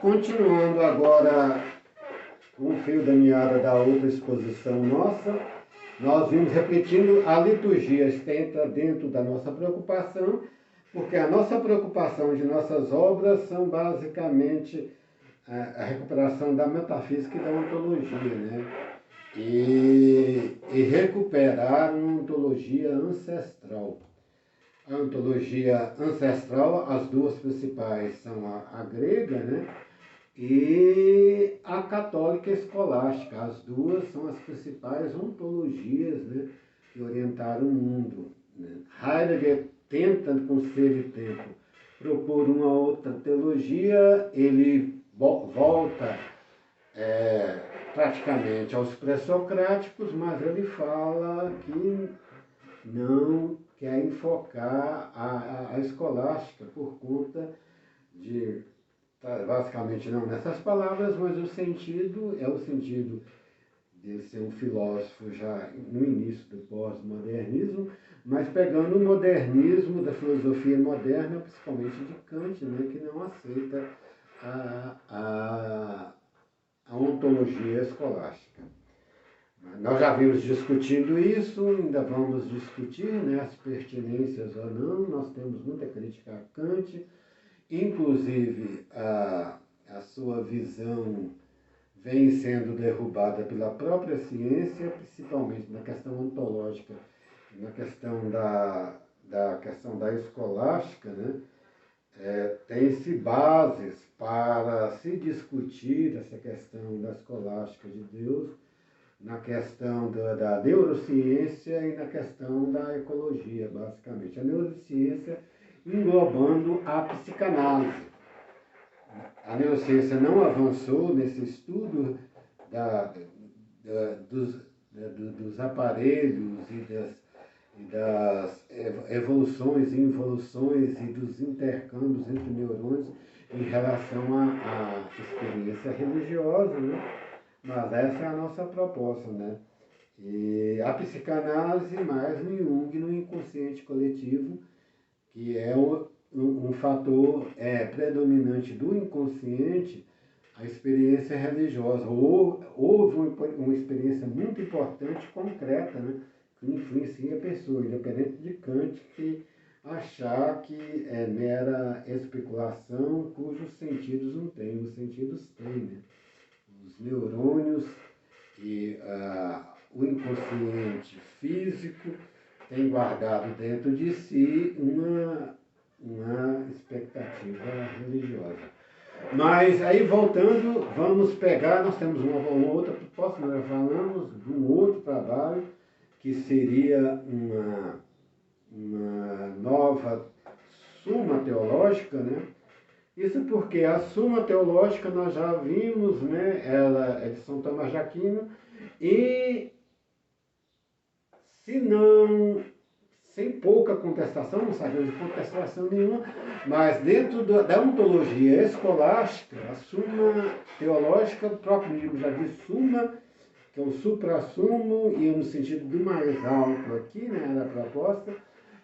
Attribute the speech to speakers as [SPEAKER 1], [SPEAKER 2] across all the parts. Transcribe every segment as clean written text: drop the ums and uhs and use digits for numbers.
[SPEAKER 1] Continuando agora com o fio da meada da outra exposição nossa, nós vimos repetindo a liturgia está dentro da nossa preocupação, porque a nossa preocupação de nossas obras são basicamente a recuperação da metafísica e da ontologia, né? E recuperar uma ontologia ancestral. A ontologia ancestral, as duas principais são a grega, né? E a católica escolástica. As duas são as principais ontologias, né, que orientaram o mundo, né? Heidegger tenta, com Ser e Tempo, propor uma outra teologia. Ele volta praticamente aos pré-socráticos, mas ele fala que não quer enfocar a escolástica por conta de, basicamente não nessas palavras, mas o sentido é o sentido de ser um filósofo já no início do pós-modernismo, mas pegando o modernismo da filosofia moderna, principalmente de Kant, né, que não aceita a ontologia escolástica. Nós já vimos discutindo isso, ainda vamos discutir, né, as pertinências ou não. Nós temos muita crítica a Kant, inclusive a sua visão vem sendo derrubada pela própria ciência, principalmente na questão ontológica, na questão questão da escolástica, né? Tem-se bases para se discutir essa questão da escolástica de Deus, na questão da neurociência e na questão da ecologia, basicamente. A neurociência englobando a psicanálise. A neurociência não avançou nesse estudo dos aparelhos e das evoluções e involuções e dos intercâmbios entre neurônios em relação à experiência religiosa, né? Mas essa é a nossa proposta, né? E a psicanálise mais no Jung, no inconsciente coletivo, que é um fator predominante do inconsciente, a experiência religiosa. Houve uma experiência muito importante, concreta, né, que influencia a pessoa, independente de Kant, que achar que é mera especulação cujos sentidos não têm. Os sentidos têm, né? Os neurônios e o inconsciente físico tem guardado dentro de si uma expectativa religiosa. Mas aí voltando, vamos pegar, nós temos uma outra proposta, nós falamos de um outro trabalho que seria uma nova Suma Teológica, né? Isso porque a Suma Teológica nós já vimos, né? Ela é de São Tomás de Aquino, e se não, sem pouca contestação, não sabemos de contestação nenhuma, mas dentro da ontologia escolástica, a Suma Teológica, o próprio livro já diz Suma, que é o supra-sumo, e no sentido do mais alto aqui, né, da proposta,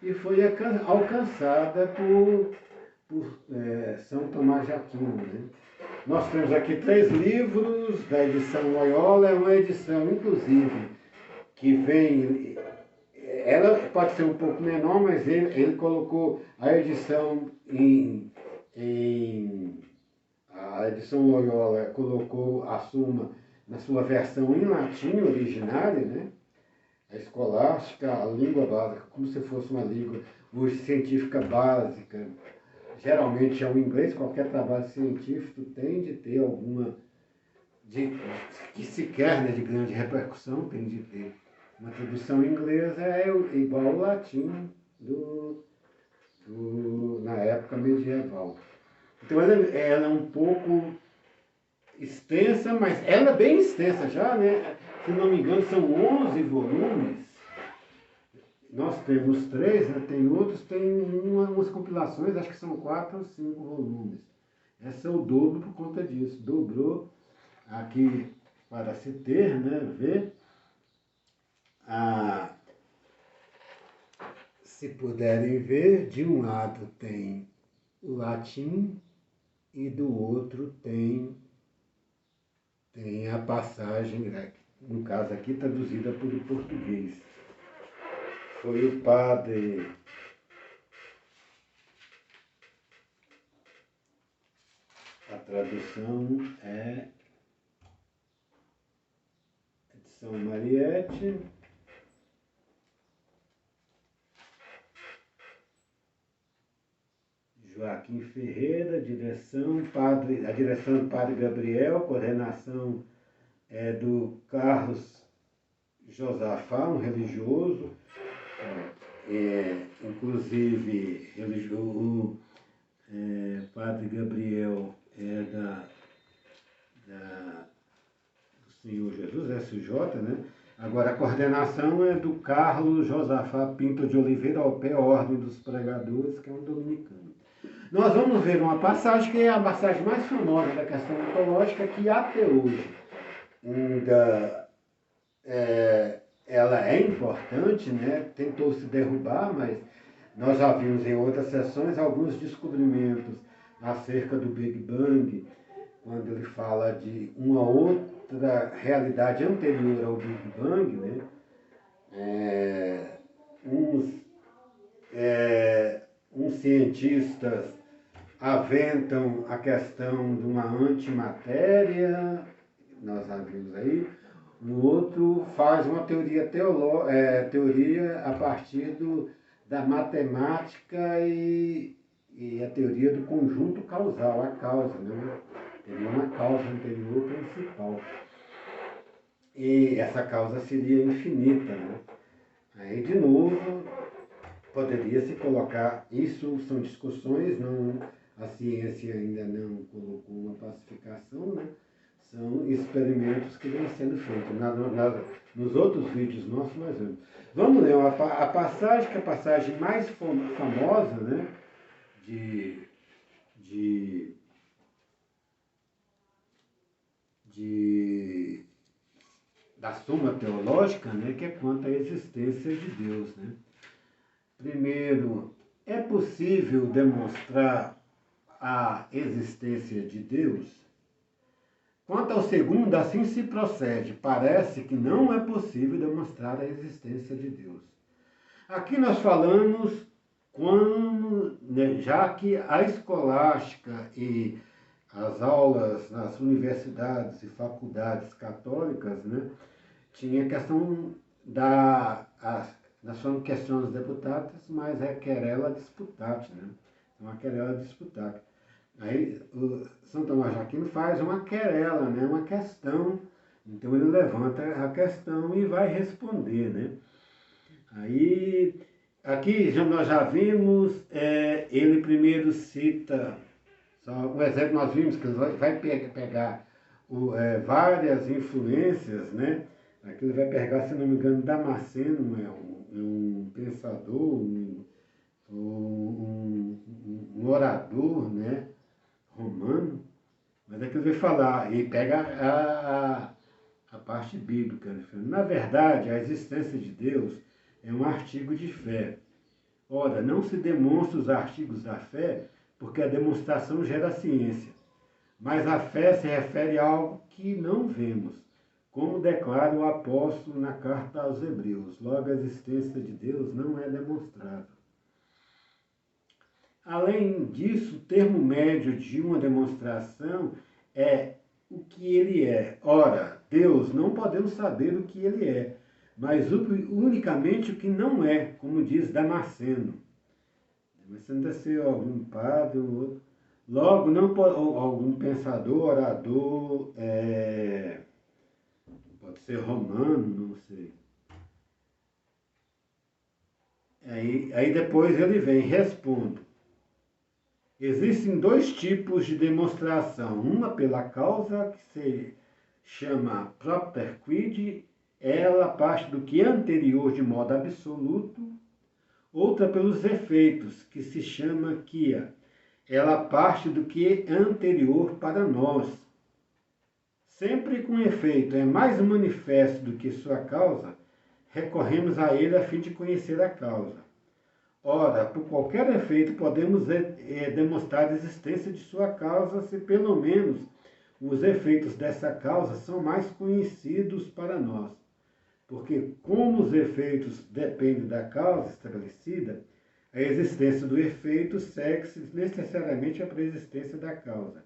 [SPEAKER 1] e foi alcançada por São Tomás de Aquino, né? Nós temos aqui 3 livros da edição Loyola, é uma edição, inclusive, que vem... Ela pode ser um pouco menor, mas ele colocou a edição a edição Loyola colocou a Suma na sua versão em latim originária, né? A escolástica, a língua básica, como se fosse uma língua hoje científica básica. Geralmente é o inglês, qualquer trabalho científico tem de ter alguma, que sequer, né, de grande repercussão, tem de ter. Uma tradução inglesa é igual ao latim na época medieval. Então ela é um pouco extensa, mas ela é bem extensa já, né? Se não me engano, são 11 volumes. Nós temos 3, né? Tem outros, tem umas compilações, acho que são 4 ou 5 volumes. Essa é o dobro por conta disso. Dobrou aqui para se ter, né? Ver. Se puderem ver, de um lado tem o latim e do outro tem a passagem, no caso aqui traduzida por português. Foi o padre a tradução é de São Mariette. Joaquim Ferreira, a direção do Padre Gabriel, coordenação é do Carlos Josafá, um religioso, inclusive o Padre Gabriel é do Senhor Jesus, SJ, né? Agora, a coordenação é do Carlos Josafá Pinto de Oliveira, ao pé Ordem dos Pregadores, que é um dominicano. Nós vamos ver uma passagem que é a passagem mais famosa da questão ontológica, que até hoje ela é importante, né? Tentou se derrubar, mas nós já vimos em outras sessões alguns descobrimentos acerca do Big Bang, quando ele fala de uma outra realidade anterior ao Big Bang, né? Uns cientistas aventam a questão de uma antimatéria, nós já vimos aí. O outro faz uma teoria a partir da matemática e a teoria do conjunto causal, a causa, né? Teria uma causa anterior principal. E essa causa seria infinita, né? Aí, de novo, poderia se colocar, isso são discussões, a ciência ainda não colocou uma classificação, né? São experimentos que vêm sendo feitos. Nos outros vídeos nossos nós vemos. Vamos ler a passagem, que é a passagem mais famosa, né? Da Suma Teológica, né? Que é quanto à existência de Deus, né? Primeiro, é possível demonstrar a existência de Deus? Quanto ao segundo, assim se procede. Parece que não é possível demonstrar a existência de Deus. Aqui nós falamos já que a escolástica e as aulas nas universidades e faculdades católicas, né, tinha a questão nós somos questões deputadas, mas é querela disputate, né? Uma querela disputate. Aí o São Tomás de Aquino faz uma querela, né? Uma questão. Então ele levanta a questão e vai responder, né? Aí, aqui nós já vimos, ele primeiro cita, só um exemplo nós vimos que ele vai pegar várias influências, né? Aqui ele vai pegar, se não me engano, Damasceno, um pensador, um orador, né? Romano, mas é que ele vai falar, e pega a parte bíblica. Né? Na verdade, a existência de Deus é um artigo de fé. Ora, não se demonstra os artigos da fé porque a demonstração gera ciência, mas a fé se refere a algo que não vemos, como declara o apóstolo na carta aos Hebreus. Logo, a existência de Deus não é demonstrável. Além disso, o termo médio de uma demonstração é o que ele é. Ora, Deus não podemos saber o que ele é, mas unicamente o que não é, como diz Damasceno. Damasceno deve ser algum padre ou outro. Logo, não pode, algum pensador, orador, pode ser romano, não sei. Aí depois ele vem, respondo. Existem dois tipos de demonstração. Uma pela causa, que se chama propter quid, ela parte do que é anterior de modo absoluto. Outra pelos efeitos, que se chama quia, ela parte do que é anterior para nós. Sempre com efeito é mais manifesto do que sua causa, recorremos a ele a fim de conhecer a causa. Ora, por qualquer efeito, podemos demonstrar a existência de sua causa se pelo menos os efeitos dessa causa são mais conhecidos para nós. Porque, como os efeitos dependem da causa estabelecida, a existência do efeito segue-se necessariamente à preexistência da causa.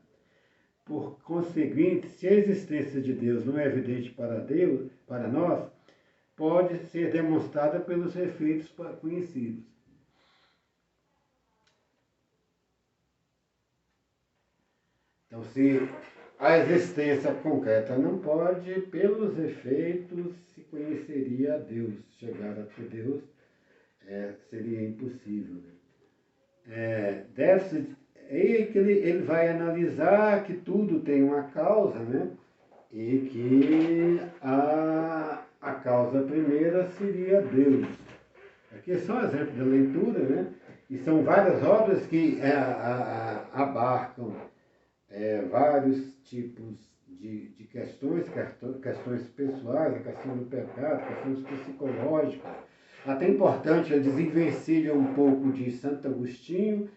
[SPEAKER 1] Por conseguinte, se a existência de Deus não é evidente para nós, pode ser demonstrada pelos efeitos conhecidos. Então, se a existência concreta não pode, pelos efeitos se conheceria a Deus. Chegar até Deus seria impossível. Deve-se que ele vai analisar que tudo tem uma causa, né? E que a causa primeira seria Deus. Aqui é só um exemplo da leitura, né? E são várias obras que abarcam vários tipos de questões pessoais, a questão do pecado, questões psicológicas. Até importante, eu desenvencilho um pouco de Santo Agostinho,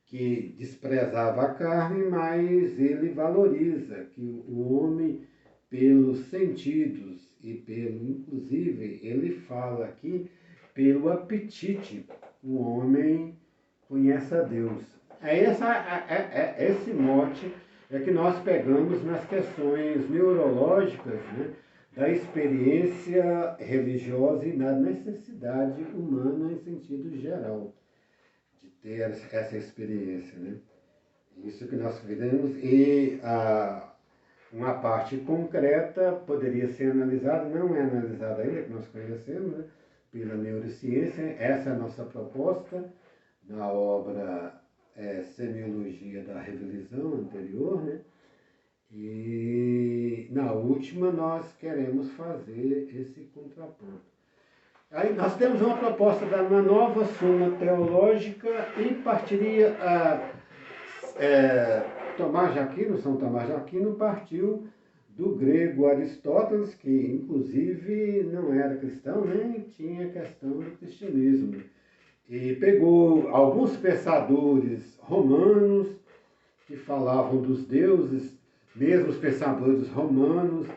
[SPEAKER 1] que desprezava a carne, mas ele valoriza que o homem, pelos sentidos e inclusive, ele fala aqui, pelo apetite, o homem conhece a Deus. Esse mote é que nós pegamos nas questões neurológicas, né, da experiência religiosa e da necessidade humana em sentido geral de ter essa experiência, né? Isso que nós vemos, e uma parte concreta poderia ser analisada, não é analisada ainda, que nós conhecemos, né, pela neurociência. Essa é a nossa proposta na obra Semiologia da Revelação anterior, né? E na última nós queremos fazer esse contraponto. Aí nós temos uma proposta da uma nova Suma Teológica e partiria Tomás de Aquino, São Tomás de Aquino, partiu do grego Aristóteles, que inclusive não era cristão, nem tinha questão do cristianismo. E pegou alguns pensadores romanos que falavam dos deuses, mesmo os pensadores romanos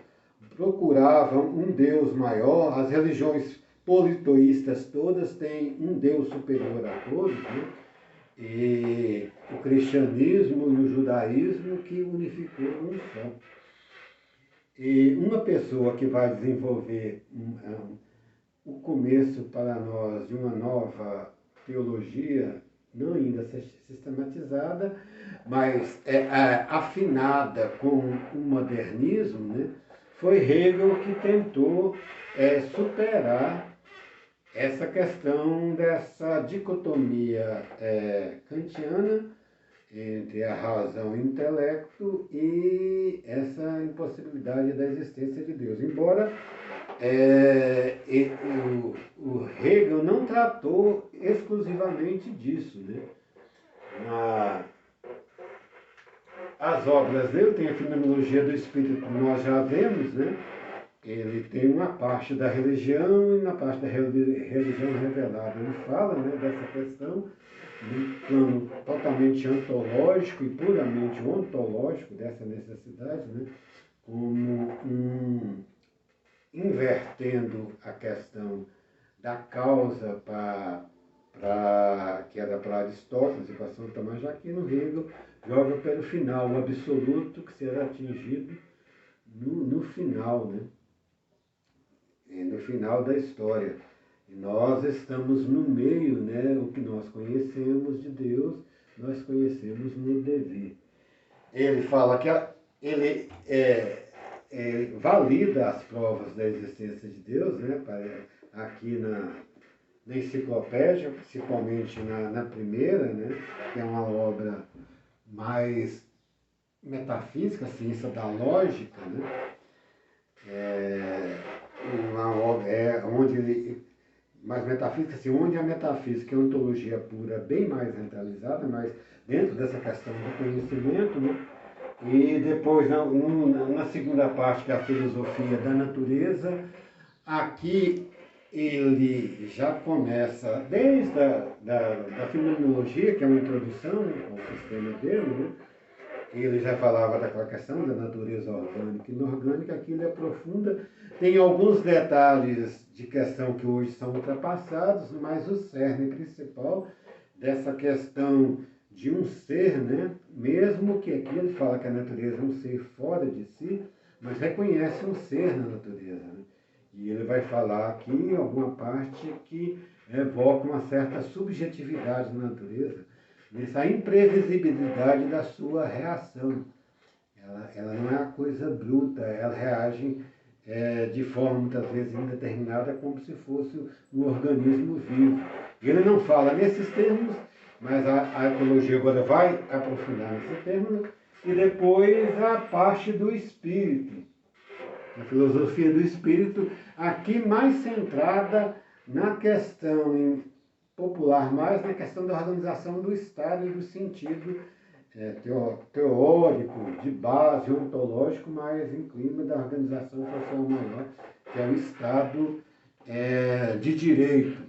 [SPEAKER 1] procuravam um Deus maior. As religiões politeístas todas têm um Deus superior a todos, né? E o cristianismo e o judaísmo que unificou um só. E uma pessoa que vai desenvolver o começo para nós de uma nova teologia, não ainda sistematizada, mas afinada com o modernismo, né? Foi Hegel que tentou superar essa questão dessa dicotomia kantiana entre a razão e o intelecto e essa impossibilidade da existência de Deus. Embora o Hegel não tratou exclusivamente disso, né? As obras dele tem a Fenomenologia do Espírito, que nós já vemos, né? Ele tem uma parte da religião e na parte da religião revelada. Ele fala, né, dessa questão num plano totalmente ontológico e puramente ontológico dessa necessidade, né, como invertendo a questão da causa que era para Aristóteles e para São Tomás de Aquino. Hegel joga pelo final, o absoluto que será atingido no final, né? No final da história. E nós estamos no meio, né? O que nós conhecemos de Deus, nós conhecemos no dever. Ele fala que ele valida as provas da existência de Deus, né? Aqui na enciclopédia, principalmente na primeira, né? Que é uma obra mais metafísica, ciência da lógica, né? Uma obra onde ele, mais metafísica, assim, onde a metafísica e a ontologia pura é bem mais centralizada, mas dentro dessa questão do conhecimento, né? E depois, na segunda parte, que é a filosofia da natureza, aqui ele já começa desde da fenomenologia, que é uma introdução ao sistema dele, né? Ele já falava daquela questão da natureza orgânica e inorgânica, aqui ele aprofunda. Tem alguns detalhes de questão que hoje são ultrapassados, mas o cerne principal dessa questão de um ser, né? Mesmo que aqui ele fala que a natureza é um ser fora de si, mas reconhece um ser na natureza, né? E ele vai falar aqui em alguma parte que evoca uma certa subjetividade na natureza, nessa imprevisibilidade da sua reação. Ela não é uma coisa bruta, ela reage de forma muitas vezes indeterminada, como se fosse um organismo vivo. Ele não fala nesses termos, mas a ecologia agora vai aprofundar nesse termo, e depois a parte do espírito, a filosofia do espírito, aqui mais centrada na questão popular, mais na questão da organização do Estado e do sentido teórico, de base, ontológico, mas em clima da organização social maior, que é o Estado de direito.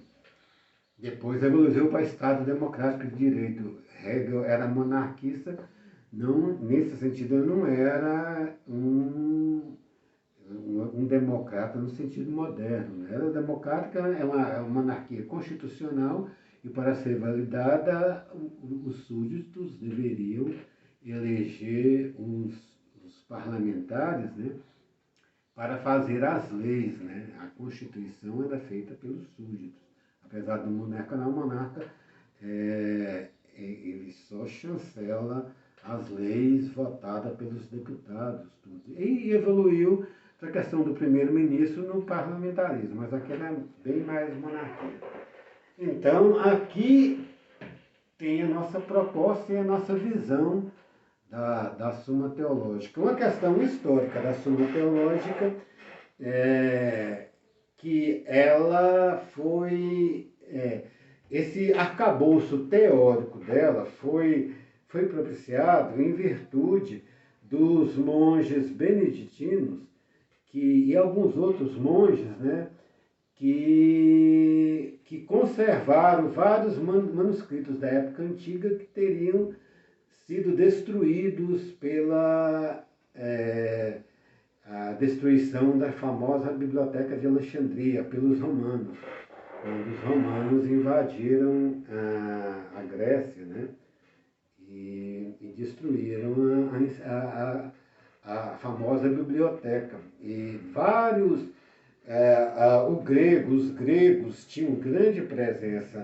[SPEAKER 1] Depois evoluiu para o Estado democrático de direito. Hegel era monarquista, não, nesse sentido ele não era um democrata no sentido moderno. Era democrática, é uma monarquia constitucional, e para ser validada, os súditos deveriam eleger os parlamentares, né, para fazer as leis. Né? A Constituição era feita pelos súditos. Apesar do monarca não, o monarca ele só chancela as leis votadas pelos deputados. Tudo. E evoluiu a questão do primeiro-ministro no parlamentarismo, mas aqui é bem mais monarquia. Então, aqui tem a nossa proposta e a nossa visão da Suma Teológica. Uma questão histórica da Suma Teológica é que ela foi... esse arcabouço teórico dela foi propiciado em virtude dos monges beneditinos e alguns outros monges, né, que conservaram vários manuscritos da época antiga que teriam sido destruídos pela a destruição da famosa Biblioteca de Alexandria pelos romanos, quando os romanos invadiram a Grécia, né, e destruíram a famosa biblioteca. E vários os gregos tinham grande presença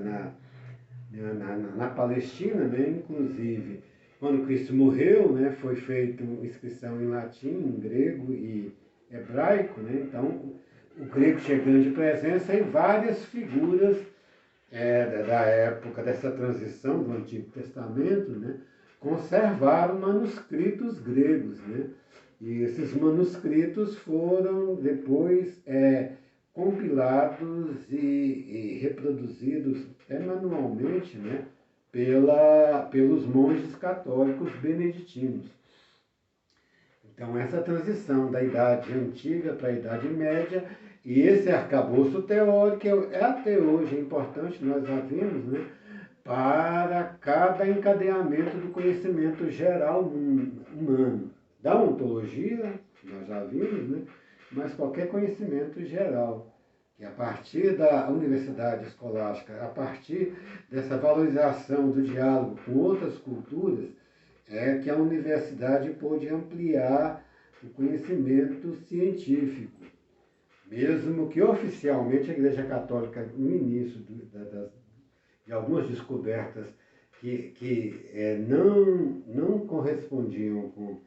[SPEAKER 1] na Palestina, né? Inclusive, quando Cristo morreu, né, foi feita inscrição em latim, em grego e hebraico, né? Então, o grego tinha grande presença e várias figuras da época dessa transição do Antigo Testamento, né, conservaram manuscritos gregos, né? E esses manuscritos foram depois compilados e reproduzidos manualmente, né, pelos monges católicos beneditinos. Então, essa transição da Idade Antiga para a Idade Média, e esse arcabouço teórico é até hoje importante, nós já vimos, né, para cada encadeamento do conhecimento geral humano. Da ontologia, nós já vimos, né, mas qualquer conhecimento geral, que a partir da universidade escolástica, a partir dessa valorização do diálogo com outras culturas, que a universidade pôde ampliar o conhecimento científico. Mesmo que oficialmente a Igreja Católica, no início de algumas descobertas que não correspondiam com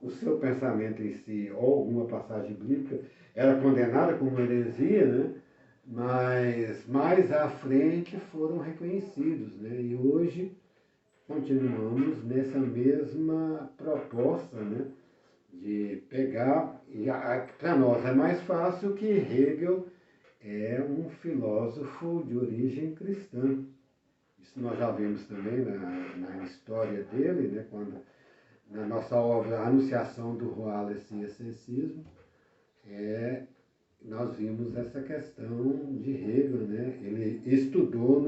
[SPEAKER 1] o seu pensamento em si ou alguma passagem bíblica, era condenada como heresia, né? Mas mais à frente foram reconhecidos, né? E hoje continuamos nessa mesma proposta, né, de pegar, para nós é mais fácil que Hegel é um filósofo de origem cristã. Isso nós já vimos também na história dele, né, quando, na nossa obra A Anunciação do Ruales e Ascensismo, nós vimos essa questão de Hegel, né? Ele estudou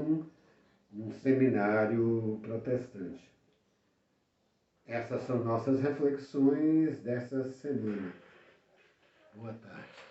[SPEAKER 1] num seminário protestante. Essas são nossas reflexões dessa semana. Boa tarde.